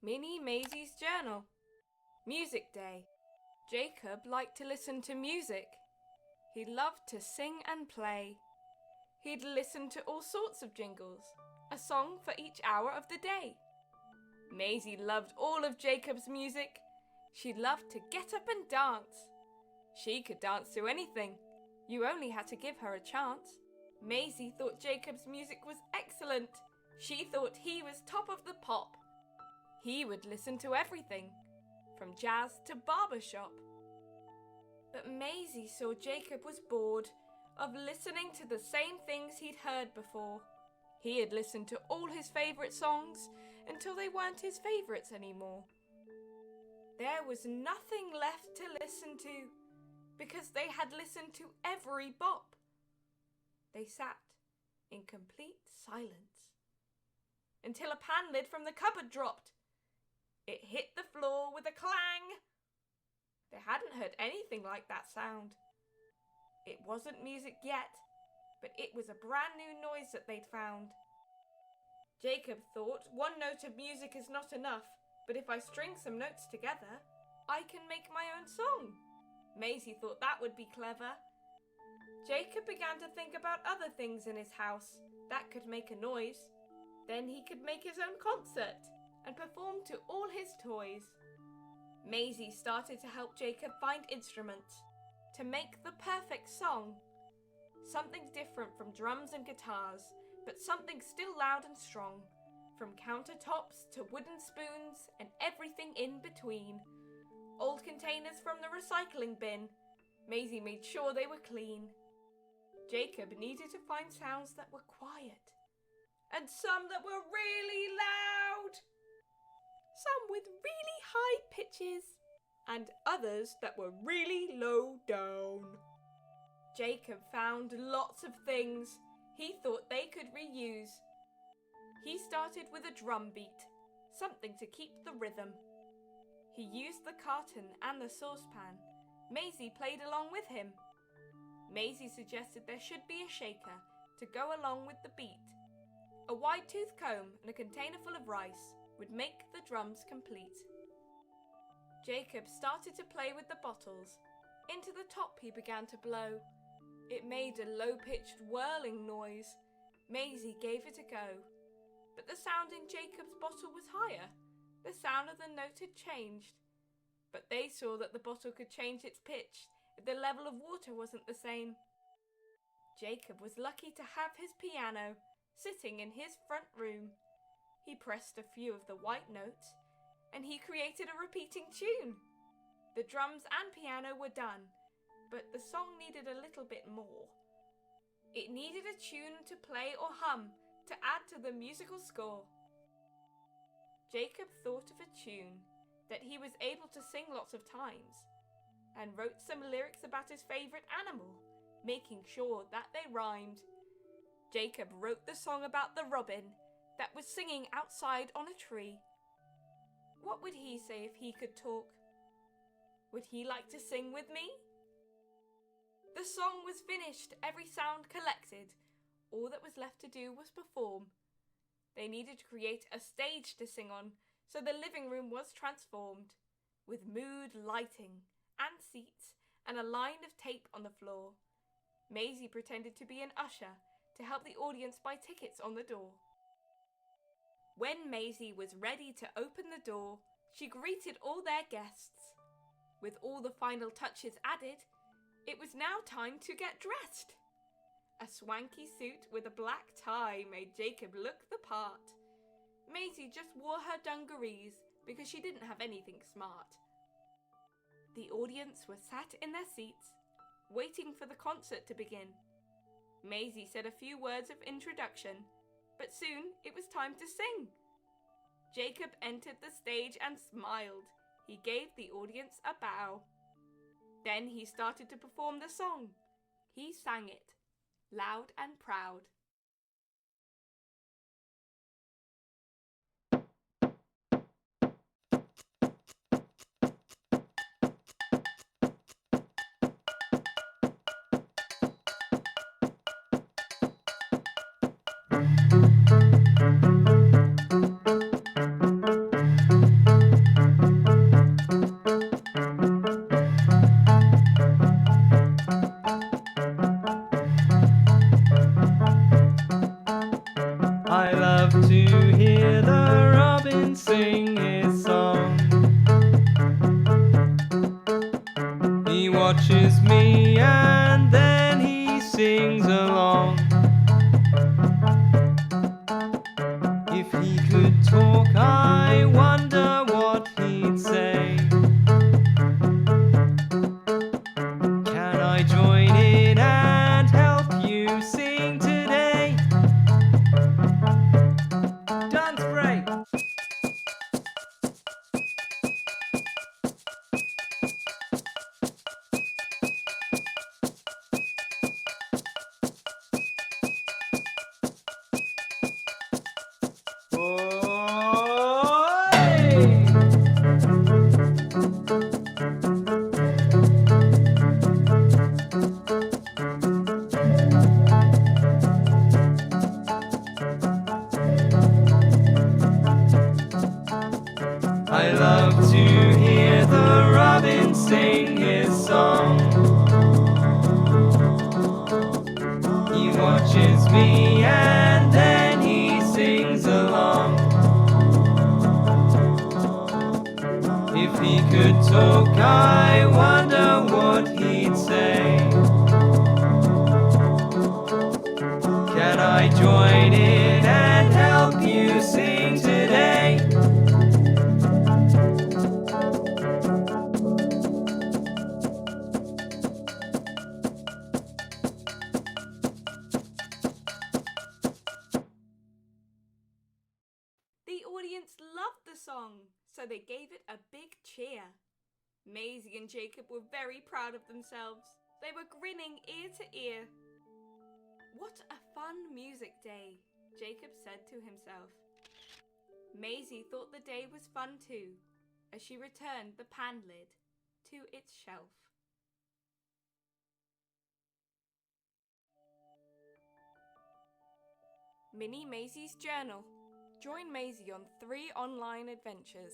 Mini Maisie's Journal. Music Day. Jacob liked to listen to music. He loved to sing and play. He'd listen to all sorts of jingles, a song for each hour of the day. Maisie loved all of Jacob's music. She loved to get up and dance. She could dance to anything. You only had to give her a chance. Maisie thought Jacob's music was excellent. She thought he was top of the pop. He would listen to everything, from jazz to barbershop. But Maisie saw Jacob was bored of listening to the same things he'd heard before. He had listened to all his favourite songs until they weren't his favourites anymore. There was nothing left to listen to because they had listened to every bop. They sat in complete silence until a pan lid from the cupboard dropped. It hit the floor with a clang. They hadn't heard anything like that sound. It wasn't music yet, but it was a brand new noise that they'd found. Jacob thought one note of music is not enough, but if I string some notes together, I can make my own song. Maisie thought that would be clever. Jacob began to think about other things in his house that could make a noise. Then he could make his own concert and perform to all his toys. Maisie started to help Jacob find instruments to make the perfect song. Something different from drums and guitars, but something still loud and strong, from countertops to wooden spoons and everything in between. Old containers from the recycling bin. Maisie made sure they were clean. Jacob needed to find sounds that were quiet, and some that were really loud. Some with really high pitches, and others that were really low down. Jacob found lots of things he thought they could reuse. He started with a drum beat, something to keep the rhythm. He used the carton and the saucepan. Maisie played along with him. Maisie suggested there should be a shaker to go along with the beat. A wide-toothed comb and a container full of rice would make the drums complete. Jacob started to play with the bottles. Into the top he began to blow. It made a low-pitched whirling noise. Maisie gave it a go. But the sound in Jacob's bottle was higher. The sound of the note had changed. But they saw that the bottle could change its pitch if the level of water wasn't the same. Jacob was lucky to have his piano sitting in his front room. He pressed a few of the white notes and he created a repeating tune. The drums and piano were done, but the song needed a little bit more. It needed a tune to play or hum to add to the musical score. Jacob thought of a tune that he was able to sing lots of times and wrote some lyrics about his favourite animal, making sure that they rhymed. Jacob wrote the song about the robin that was singing outside on a tree. What would he say if he could talk? Would he like to sing with me? The song was finished, every sound collected. All that was left to do was perform. They needed to create a stage to sing on, so the living room was transformed, with mood lighting and seats and a line of tape on the floor. Maisie pretended to be an usher to help the audience buy tickets on the door. When Maisie was ready to open the door, she greeted all their guests. With all the final touches added, it was now time to get dressed. A swanky suit with a black tie made Jacob look the part. Maisie just wore her dungarees because she didn't have anything smart. The audience were sat in their seats, waiting for the concert to begin. Maisie said a few words of introduction, but soon it was time to sing. Jacob entered the stage and smiled. He gave the audience a bow. Then he started to perform the song. He sang it, loud and proud. watches me and then he sings along. If he could talk, I wonder what he'd say. Can I join in and help you sing today? Dance break! I love to hear the robin sing his song. He watches me and then he sings along. If he could talk, I wonder what he'd say. Can I join in and help you sing today? The audience loved the song, so they gave it a big cheer. Maisie and Jacob were very proud of themselves. They were grinning ear to ear. What a fun music day, Jacob said to himself. Maisie thought the day was fun too, as she returned the pan lid to its shelf. Mini Maisie's Journal. Join Maisie on 3 online adventures.